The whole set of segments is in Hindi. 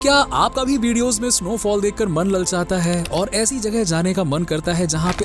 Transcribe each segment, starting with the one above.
क्या आपका भी वीडियोस में स्नोफॉल देखकर मन ललचाता है और ऐसी जगह जाने का मन करता है जहाँ पे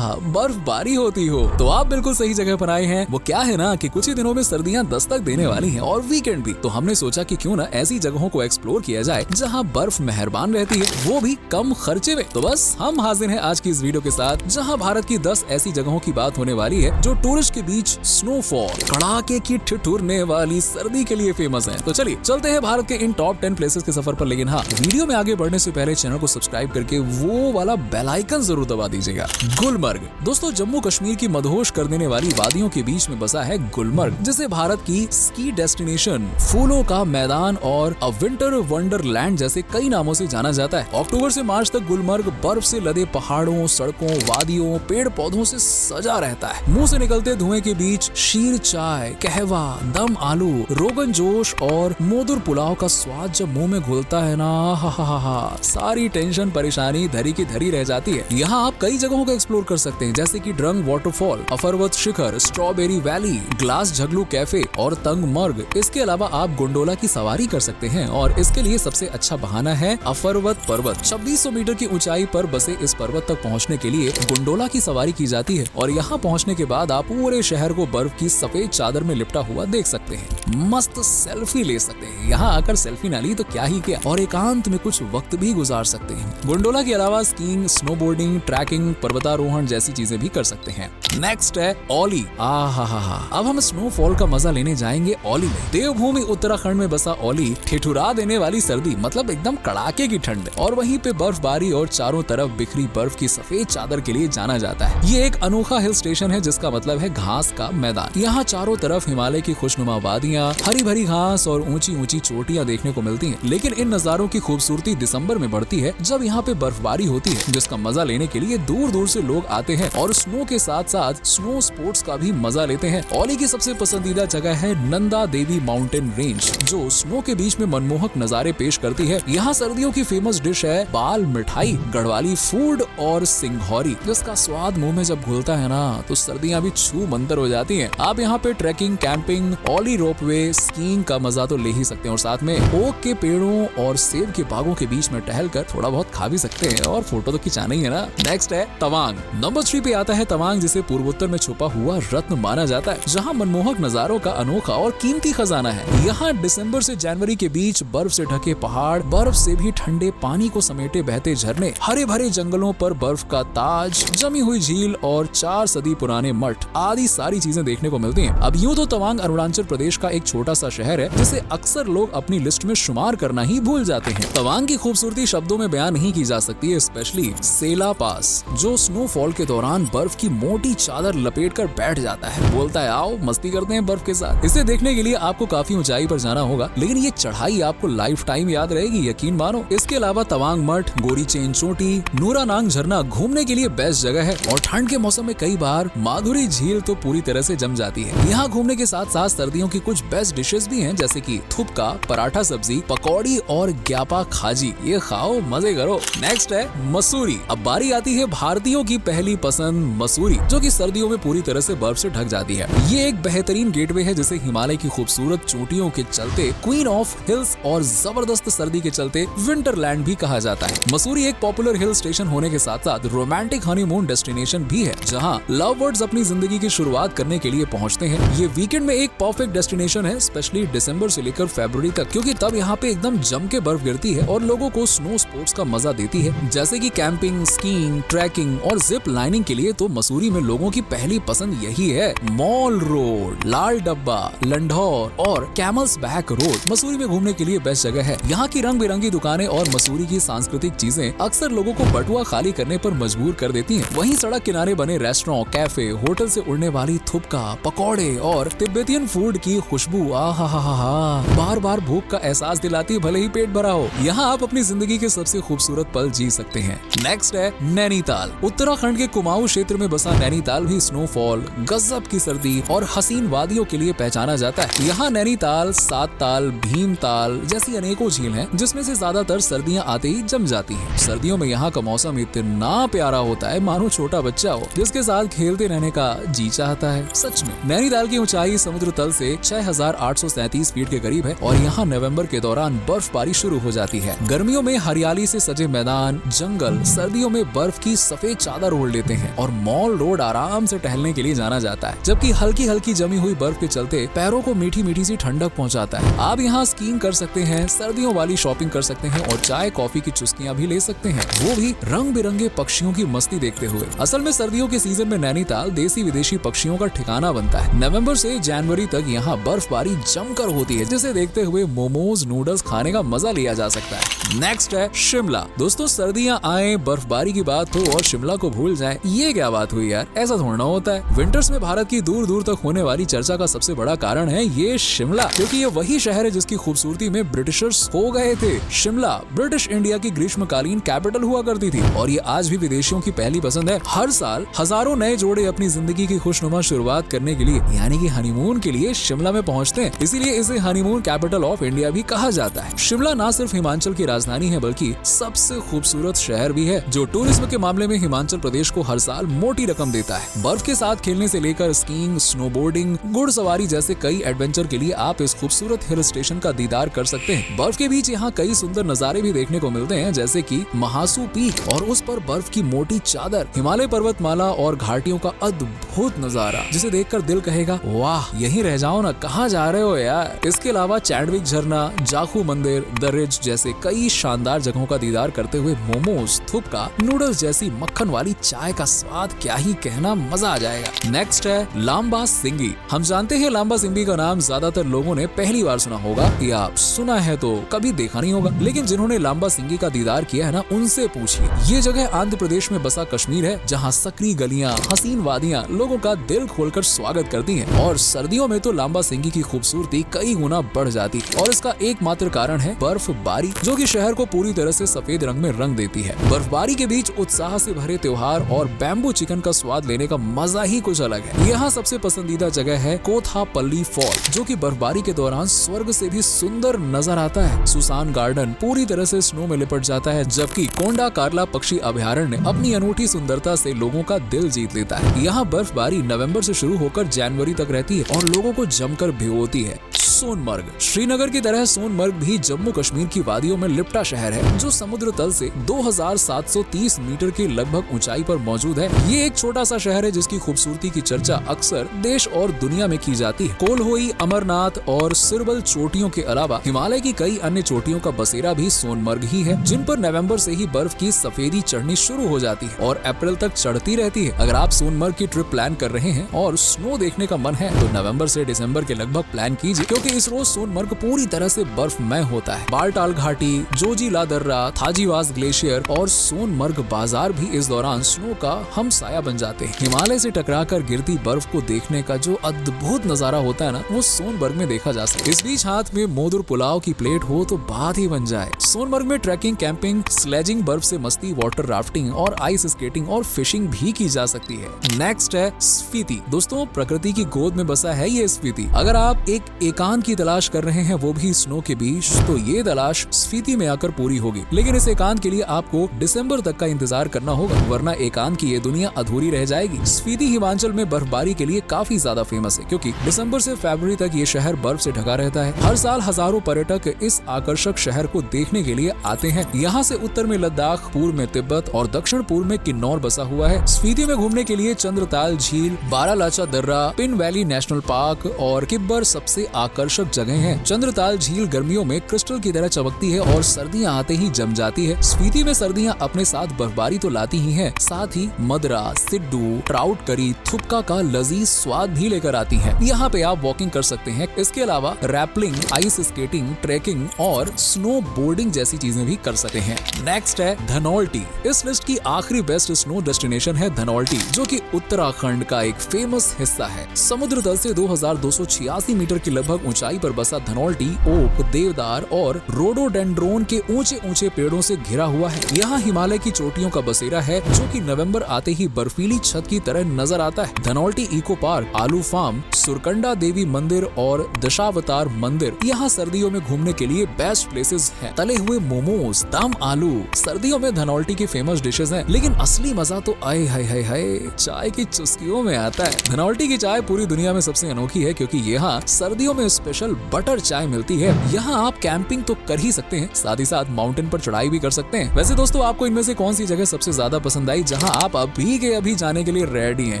बर्फबारी होती हो? तो आप बिल्कुल सही जगह पर आए हैं। वो क्या है ना कि कुछ ही दिनों में सर्दियाँ दस्तक देने वाली हैं और वीकेंड भी। तो हमने सोचा कि क्यों ना ऐसी जगहों को एक्सप्लोर किया जाए जहाँ बर्फ मेहरबान रहती है, वो भी कम खर्चे में। तो बस हम हाजिर हैं आज की इस वीडियो के साथ, जहाँ भारत की 10 ऐसी जगहों की बात होने वाली है जो टूरिस्ट के बीच स्नोफॉल, कड़ाके की ठिठुरने वाली सर्दी के लिए फेमस है। तो चलिए चलते हैं भारत के इन टॉप 10 प्लेसेस के सफर पर। लेकिन हाँ, वीडियो में आगे बढ़ने से पहले चैनल को सब्सक्राइब करके वो वाला बेल आइकन जरूर दबा दीजिएगा। गुलमर्ग दोस्तों, जम्मू कश्मीर की मदहोश कर देने वाली वादियों के बीच में बसा है गुलमर्ग, जिसे भारत की स्की डेस्टिनेशन, फूलों का मैदान और अ विंटर वंडरलैंड जैसे कई नामों से जाना जाता है। अक्टूबर से मार्च तक गुलमर्ग बर्फ से लदे पहाड़ों, सड़कों, वादियों, पेड़ पौधों से सजा रहता है। मुंह से निकलते धुएं के बीच शीर चाय, कहवा, दम आलू, रोगन जोश और मोदुर पुलाव का स्वाद जब मुंह में घुलता है ना, सारी टेंशन परेशानी धरी की धरी रह जाती है। यहाँ आप कई जगहों को एक्सप्लोर कर सकते हैं, जैसे कि ड्रंग वाटरफॉल, अफरवत शिखर, स्ट्रॉबेरी वैली, ग्लास झगलू कैफे और तंग मर्ग। इसके अलावा आप गोंडोला की सवारी कर सकते हैं और इसके लिए सबसे अच्छा बहाना है अफरवत पर्वत। 2600 मीटर की ऊंचाई पर बसे इस पर्वत तक पहुँचने के लिए गोंडोला की सवारी की जाती है और यहाँ पहुँचने के बाद आप पूरे शहर को बर्फ की सफेद चादर में लिपटा हुआ देख सकते हैं। मस्त सेल्फी ले सकते हैं। यहाँ आकर सेल्फी ना ली तो क्या ही क्या, और एकांत में कुछ वक्त भी गुजार सकते हैं। गोंडोला के अलावा स्कीइंग, स्नोबोर्डिंग, ट्रैकिंग, पर्वतारोहण जैसी चीजें भी कर सकते हैं। नेक्स्ट है ओली। अब हम स्नोफॉल का मजा लेने जाएंगे ओली में। देवभूमि उत्तराखंड में बसा ओली ठिठुरा देने वाली सर्दी, मतलब एकदम कड़ाके की ठंड, और वहीं पे बर्फबारी और चारों तरफ बिखरी बर्फ की सफेद चादर के लिए जाना जाता है। ये एक अनोखा हिल स्टेशन है जिसका मतलब है घास का मैदान। यहाँ चारों तरफ हिमालय की खुशनुमा वादियाँ, हरी भरी घास और ऊंची ऊंची चोटियां देखने को मिलती हैं। लेकिन इन नजारों की खूबसूरती दिसंबर में बढ़ती है, जब यहाँ पे बर्फबारी होती है, जिसका मजा लेने के लिए दूर दूर से लोग आते हैं और स्नो के साथ साथ स्नो स्पोर्ट्स का भी मजा लेते हैं। ओली की सबसे पसंदीदा जगह है नंदा देवी माउंटेन रेंज, जो स्नो के बीच में मनमोहक नजारे पेश करती है। यहाँ सर्दियों की फेमस डिश है बाल मिठाई, गढ़वाली फूड और सिंघौरी, जिसका स्वाद मुंह में जब घुलता है ना तो सर्दियाँ भी छू मंतर हो जाती हैं। आप यहाँ पे ट्रैकिंग, कैंपिंग, ओली रोपवे, स्कीइंग का मजा तो ले ही सकते हैं और साथ में ओक के पेड़ों और सेब के बागों के बीच में टहलकर थोड़ा बहुत खा भी सकते हैं और फोटो तो खिंचाना ही है ना। नेक्स्ट है तवांग। नंबर 3 पे आता है तवांग, जिसे पूर्वोत्तर में छुपा हुआ रत्न माना जाता है, जहां मनमोहक नजारों का अनोखा और कीमती खजाना है। यहाँ दिसंबर से जनवरी के बीच बर्फ से ढके पहाड़, बर्फ से भी ठंडे पानी को समेटे बहते झरने, हरे भरे जंगलों पर बर्फ का ताज, जमी हुई झील और 4 सदी पुराने मठ आदि सारी चीजें देखने को मिलती हैं। अब यूँ तो तवांग अरुणाचल प्रदेश का एक छोटा सा शहर है, जिसे अक्सर लोग अपनी लिस्ट में शुमार करना ही भूल जाते हैं। तवांग की खूबसूरती शब्दों में बयान नहीं की जा सकती है, स्पेशली सेला पास, जो स्नोफॉल के दौरान बर्फ की मोटी चादर लपेटकर बैठ जाता है, बोलता है आओ मस्ती करते हैं बर्फ के साथ। इसे देखने के लिए आपको काफी ऊंचाई पर जाना होगा, लेकिन ये चढ़ाई आपको लाइफ टाइम याद रहेगी, यकीन मानो। इसके अलावा तवांग मठ, गोरी चेन चोटी, नूरानांग झरना घूमने के लिए बेस्ट जगह है और ठंड के मौसम में कई बार माधुरी झील तो पूरी तरह से जम जाती है। यहाँ घूमने के साथ साथ सर्दियों की कुछ बेस्ट डिशेस भी हैं, जैसे कि थुपका, पराठा सब्जी, पकौड़ी और ग्यापा खाजी। ये खाओ मजे करो। नेक्स्ट है मसूरी। अब बारी आती है भारतीयों की पहली पसंद मसूरी, जो कि सर्दियों में पूरी तरह से बर्फ से ढक जाती है। ये एक बेहतरीन गेटवे है, जिसे हिमालय की खूबसूरत चोटियों के चलते क्वीन ऑफ हिल्स और जबरदस्त सर्दी के चलते विंटरलैंड भी कहा जाता है। मसूरी एक पॉपुलर हिल स्टेशन होने के साथ साथ रोमांटिक हनीमून डेस्टिनेशन भी है, जहाँ लव बर्ड्स अपनी जिंदगी की शुरुआत करने के लिए पहुँचते हैं। ये वीकेंड में एक परफेक्ट डेस्टिनेशन है, स्पेशली दिसंबर से लेकर फरवरी तक, क्योंकि तब यहाँ पे एकदम जम के बर्फ गिरती है और लोगों को स्नो स्पोर्ट्स का मजा देती है, जैसे कि कैंपिंग, स्कीइंग, ट्रैकिंग और जिप लाइनिंग के लिए तो मसूरी में लोगों की पहली पसंद यही है। मॉल रोड, लाल डब्बा, लंढौर और कैमल्स बैक रोड मसूरी में घूमने के लिए बेस्ट जगह है। यहाँ की रंग बिरंगी दुकानें और मसूरी की सांस्कृतिक चीजें अक्सर लोगों को बटुआ खाली करने पर मजबूर कर देती हैं। वहीं सड़क किनारे बने रेस्टोरेंट, कैफे, होटल से उड़ने वाली थुपका, पकौड़े और तिब्बतियन फूड की खुशबू बार बार भूख का एहसास दिलाती, भले ही पेट भरा हो। यहाँ आप अपनी जिंदगी के सबसे खूबसूरत पल जी सकते हैं। नेक्स्ट है नैनीताल। उत्तराखंड के कुमाऊं क्षेत्र में बसा नैनीताल भी स्नोफॉल, गजब की सर्दी और हसीन वादियों के लिए पहचाना जाता है। यहाँ नैनीताल, सातताल, भीमताल जैसी अनेकों झील हैं, जिसमें से ज्यादातर सर्दियाँ आते ही जम जाती हैं। सर्दियों में यहाँ का मौसम इतना प्यारा होता है, मानो छोटा बच्चा हो जिसके साथ खेलते रहने का जी चाहता है। सच में नैनीताल की ऊंचाई समुद्र तल से 6,837 फीट के करीब है और यहाँ नवंबर के दौरान बर्फबारी शुरू हो जाती है। गर्मियों में हरियाली से सजे मैदान, जंगल, सर्दियों में बर्फ की सफेद चादर ओढ़ लेते हैं और मॉल रोड आराम से टहलने के लिए जाना जाता है, जबकि हल्की हल्की जमी हुई बर्फ के चलते पैरों को मीठी मीठी सी ठंडक पहुंचाता है। आप यहाँ स्कीइंग कर सकते हैं, सर्दियों वाली शॉपिंग कर सकते हैं और चाय कॉफी की चुस्कियां भी ले सकते हैं, वो भी रंग बिरंगे पक्षियों की मस्ती देखते हुए। असल में सर्दियों के सीजन में नैनीताल देसी विदेशी पक्षियों का ठिकाना बनता है। नवंबर से जनवरी तक यहाँ बर्फबारी जमकर होती है, जिसे देखते हुए मोमोज, नूडल्स खाने का मजा लिया जा सकता है। नेक्स्ट है शिमला। दोस्तों सर्दियां आए, बर्फबारी की बात हो और शिमला को भूल जाएं, ये क्या बात हुई यार, ऐसा थोड़ा होता है। विंटर्स में भारत की दूर दूर तक होने वाली चर्चा का सबसे बड़ा कारण है ये शिमला, क्योंकि ये वही शहर है जिसकी खूबसूरती में ब्रिटिशर्स खो गए थे। शिमला ब्रिटिश इंडिया की ग्रीष्मकालीन कैपिटल हुआ करती थी और ये आज भी विदेशियों की पहली पसंद है। हर साल हजारों नए जोड़े अपनी जिंदगी की खुशनुमा शुरुआत करने के लिए यानी कि हनीमून के लिए शिमला में पहुंचते हैं, इसीलिए इसे हनीमून कैपिटल ऑफ इंडिया भी कहा जाता है। शिमला न सिर्फ हिमाचल की राजधानी है बल्कि सबसे खूबसूरत शहर भी है, जो टूरिज्म के मामले में हिमाचल प्रदेश को हर साल मोटी रकम देता है। बर्फ के साथ खेलने से लेकर स्कीइंग, स्नोबोर्डिंग, घुड़सवारी जैसे कई एडवेंचर के लिए आप इस खूबसूरत हिल स्टेशन का दीदार कर सकते हैं। बर्फ के बीच यहाँ कई सुंदर नजारे भी देखने को मिलते हैं, जैसे कि महासू पीक और उस पर बर्फ की मोटी चादर, हिमालय पर्वतमाला और घाटियों का अद्भुत नजारा जिसे देखकर दिल कहेगा वाह यहीं रह जाओ ना, कहाँ जा रहे हो यार। इसके अलावा चैडविक झरना, जाखू मंदिर, द रिज जैसे कई शानदार जगहों का दीदार करते हुए मोमोज, थुपका, नूडल्स जैसी मक्खन वाली चाय का स्वाद क्या ही कहना, मजा आ जाएगा। नेक्स्ट है लांबा सिंगी। हम जानते हैं लांबा सिंगी का नाम ज्यादातर लोगों ने पहली बार सुना होगा या सुना है तो कभी देखा नहीं होगा, लेकिन जिन्होंने लांबा सिंगी का दीदार किया है ना, उनसे पूछिए। ये जगह आंध्र प्रदेश में बसा कश्मीर है, जहाँ सकरी गलियां, हसीन वादियां लोगों का दिल खोलकर स्वागत करती हैं और सर्दियों में तो लांबा सिंगी की खूबसूरती कई गुना बढ़ जाती है और इसका एकमात्र कारण है बर्फबारी, जो कि शहर को पूरी तरह से सफेद रंग में रंग देती है। बर्फबारी के बीच उत्साह से भरे त्योहार और बैम्बू चिकन का स्वाद लेने का मजा ही कुछ अलग है। यहाँ सबसे पसंदीदा जगह है कोथापल्ली फॉल, जो कि बर्फबारी के दौरान स्वर्ग से भी सुंदर नजर आता है। सुसान गार्डन पूरी तरह से स्नो में लिपट जाता है, जबकि कोंडा कार्ला पक्षी अभयारण्य अपनी अनूठी सुंदरता से लोगों का दिल जीत लेता है। यहाँ बर्फबारी नवंबर से शुरू होकर जनवरी तक रहती है और लोगों को जमकर भिगोती है। सोनमर्ग। श्रीनगर की तरह सोनमर्ग भी जम्मू कश्मीर की वादियों में लिपटा शहर है, जो समुद्र तल से 2730 मीटर की लगभग ऊंचाई पर मौजूद है। ये एक छोटा सा शहर है जिसकी खूबसूरती की चर्चा अक्सर देश और दुनिया में की जाती है। कोलहोई, अमरनाथ और सिरबल चोटियों के अलावा हिमालय की कई अन्य चोटियों का बसेरा भी सोनमर्ग ही है, जिन पर नवंबर से ही बर्फ की सफेदी चढ़नी शुरू हो जाती है और अप्रैल तक चढ़ती रहती है। अगर आप सोनमर्ग की ट्रिप प्लान कर रहे हैं और स्नो देखने का मन है तो नवंबर से दिसंबर के लगभग प्लान कीजिए, क्योंकि इस रोज सोनमर्ग पूरी तरह से बर्फमय होता है। बालटाल घाटी, जोजिला दर्रा, थाजीवास ग्लेशियर और सोनमर्ग बाजार भी इस दौरान स्नो का हमसाया बन जाते हैं। हिमालय से टकराकर गिरती बर्फ को देखने का जो अद्भुत नजारा होता है ना, वो सोनमर्ग में देखा जा सकता है। इस बीच हाथ में मोदुर पुलाव की प्लेट हो तो बात ही बन जाए। सोनमर्ग में ट्रैकिंग, कैंपिंग, स्लेजिंग, बर्फ से मस्ती, वाटर राफ्टिंग और आइस स्केटिंग और फिशिंग भी की जा सकती है। नेक्स्ट है स्पीति। दोस्तों प्रकृति की गोद में बसा है ये स्पीति। अगर आप एक एकांत की तलाश कर रहे हैं, वो भी स्नो के बीच, तो ये तलाश स्पीति में आकर पूरी होगी। लेकिन इस एकांत के लिए आपको दिसंबर तक का इंतजार करना होगा, वरना एकांत की ये दुनिया अधूरी रह जाएगी। स्पीति हिमाचल में बर्फबारी के लिए काफी ज्यादा फेमस है, क्योंकि दिसंबर से फरवरी तक ये शहर बर्फ से ढका रहता है। हर साल हजारों पर्यटक इस आकर्षक शहर को देखने के लिए आते हैं। यहाँ से उत्तर में लद्दाख, पूर्व में तिब्बत और दक्षिण पूर्व में किन्नौर बसा हुआ है। स्पीति में घूमने के लिए चंद्रताल झील, बारालाचा दर्रा, पिन वैली नेशनल पार्क और किब्बर सबसे आकर्षक जगह है। चंद्रताल झील गर्मियों में क्रिस्टल की तरह चमकती है और सर्दियां आते ही जम जाती है। स्पीति में सर्दियां अपने साथ बर्फबारी तो लाती ही हैं, साथ ही मदरा, सिड्डू, ट्राउट करी, थुपका का लजीज स्वाद भी लेकर आती हैं। यहाँ पे आप वॉकिंग कर सकते हैं। इसके अलावा रैपलिंग, आइस स्केटिंग, ट्रेकिंग और स्नो बोर्डिंग जैसी चीजें भी कर सकते हैं। नेक्स्ट है धनौल्टी। इस लिस्ट की आखिरी बेस्ट स्नो डेस्टिनेशन है धनौल्टी, जो कि उत्तराखंड का एक फेमस हिस्सा है। समुद्र तल से 2286 मीटर की लगभग ऊंचाई पर बसा धनौल्टी ओक, देवदार और रोडोडेंड्रोन के ऊंचे ऊंचे पेड़ों से घिरा हुआ है। यहाँ हिमालय की चोटियों का बसेरा है, जो कि नवंबर आते ही बर्फीली छत की तरह नजर आता है। धनौल्टी इको पार्क, आलू फार्म, सुरकंडा देवी मंदिर और दशावतार मंदिर यहाँ सर्दियों में घूमने के लिए बेस्ट प्लेसेस हैं। तले हुए मोमोज, दम आलू सर्दियों में धनौल्टी की फेमस डिशेस हैं, लेकिन असली मजा तो आए हाय चाय की चुस्कियों में आता है। धनौल्टी की चाय पूरी दुनिया में सबसे अनोखी है, क्योंकि यहाँ सर्दियों में स्पेशल बटर चाय मिलती है। यहाँ आप कैंपिंग तो कर ही सकते हैं, साथ ही साथ माउंटेन पर चढ़ाई भी कर सकते हैं। वैसे दोस्तों, आपको इनमें से कौन सी जगह सबसे ज्यादा पसंद आई जहाँ आप अभी के अभी जाने के लिए रेडी हैं?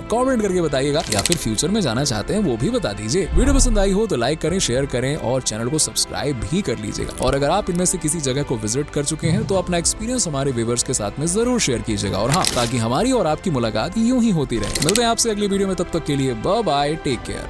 कमेंट करके बताइएगा, या फिर फ्यूचर में जाना चाहते हैं वो भी बता दीजिए। वीडियो पसंद आई हो तो लाइक करें, शेयर करें और चैनल को सब्सक्राइब भी कर लीजिएगा। और अगर आप इनमें से किसी जगह को विजिट कर चुके हैं तो अपना एक्सपीरियंस हमारे व्यूअर्स के साथ में जरूर शेयर कीजिएगा। और हाँ, ताकि हमारी और आपकी मुलाकात यूं ही होती रहे। मिलते हैं आपसे अगली वीडियो में, तब तक के लिए बाय बाय, टेक केयर।